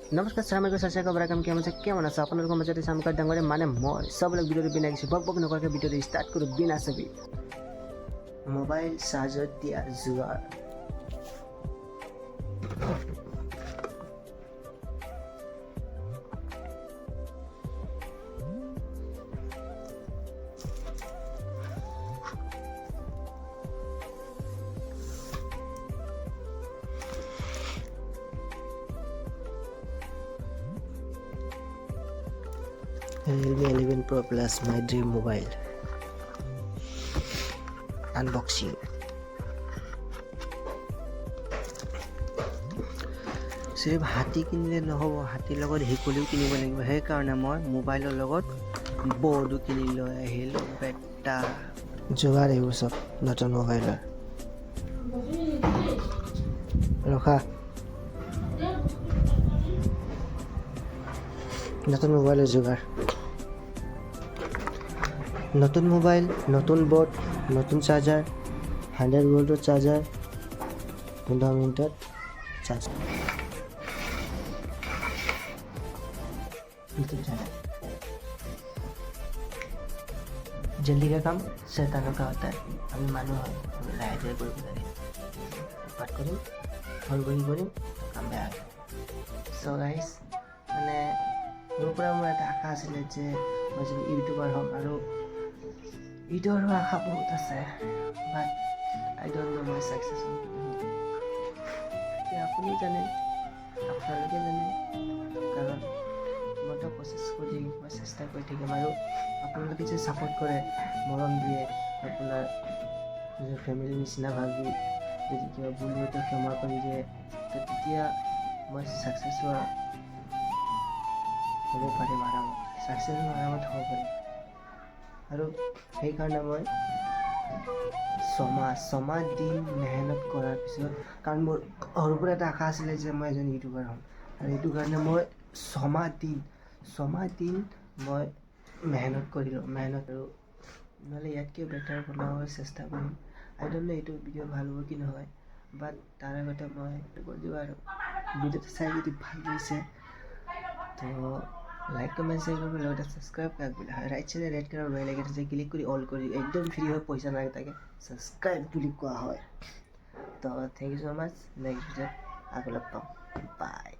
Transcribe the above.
নমস্কাৰ চামাইকৈ চাচা কবৰাকাম কেমন আছে আপোনালোকৰ মাজতে চামকাৰ ডাঙৰে মানে মই সবলোক ভিডিঅ'টো বিনা কিছু বক বক নকৰাকৈ ভিডিঅ'টো ষ্টাৰ্ট কৰোঁ বিনা ছবি মোবাইল চাৰ্জত দিয়া যোৱাৰ Realme 11 Pro Plus my dream mobile unboxing सिर्फ हाथी किनिले নহব हाथीर লগত হেকলিও কিনিব লাগিব সেই কাৰণে মই মোবাইলৰ লগত বৰ্ডো কিনি লৈ আহিলো বেটা যোগাৰ এইবোৰ সব নতুন মোবাইলৰ ৰখা নতুন মোবাইলৰ যোগাৰ নতুন মোবাইল নতুন বোর্ড নতুন চার্জার 100 ভোল্টের চার্জার 15 মিনিটের চার্জ जल्दी का काम शैतानों का होता है আমি মানুহ হয় লাহে কৰিব লাগে বাট কৰিম হল কৰিম কাম বেয়া সো গাইস মানে মোৰ পৰা মোৰ এটা আশা আছিলে যে মই যদি ইউটিউবাৰ হম আৰু ইউটিউবৰ আশা বহুত আছে বাট আই ডোন্ট নো মাই সাকসেস আপুনি জানে আপোনালোকে জানে কাৰণ মইতো প্ৰচেছ কৰি মই চেষ্টা কৰি থাকিম আৰু আপোনালোকে যে ছাপোৰ্ট কৰে মৰম দিয়ে আপোনাৰ নিজৰ ফেমিলি নিচিনা ভাবি যদি কিবা ভুল হয় তো ক্ষমা কৰি দিয়ে তো তেতিয়া মই ছাকচেছ হ'ব পাৰিম আৰামত ছাকচেছ আৰামত হ'ব পাৰিম আৰু সেইকাৰণে মই ছমাহ দিন মেহনত কৰাৰ পিছত কাৰণ মোৰ সৰুৰ পৰা এটা আশা আছিলে যে মই এজন ইউটিউবাৰ হ'ম আৰু এইটো কাৰণে মই ছমাহ দিন মই মেহনত কৰিলোঁ আৰু নহ'লে ইয়াতকৈ বেটাৰ বনাবলৈ চেষ্টা কৰিম আই ডোন্ট নো এইটো ভিডিঅ' ভাল হ'ব কি নহয় বাট তাৰ আগতে মই কৰি দিওঁ আৰু ভিডিঅ'টো চাই যদি ভাল লাগিছে তো লাইক কমেণ্ট শ্বেয়াৰ কৰিব লগতে ছাবস্ক্ৰাইব কৰিবলৈ হয় ৰাইট চাইডে ৰেড কালাৰ বেল আইকন আছে ক্লিক কৰি অল কৰি একদম ফ্ৰী হয় পইচা নালাগে তাকে ছাবস্ক্ৰাইব বুলি কোৱা হয় তো thank you so' much next ভিডিঅ'ত আকৌ লগ পাম বাই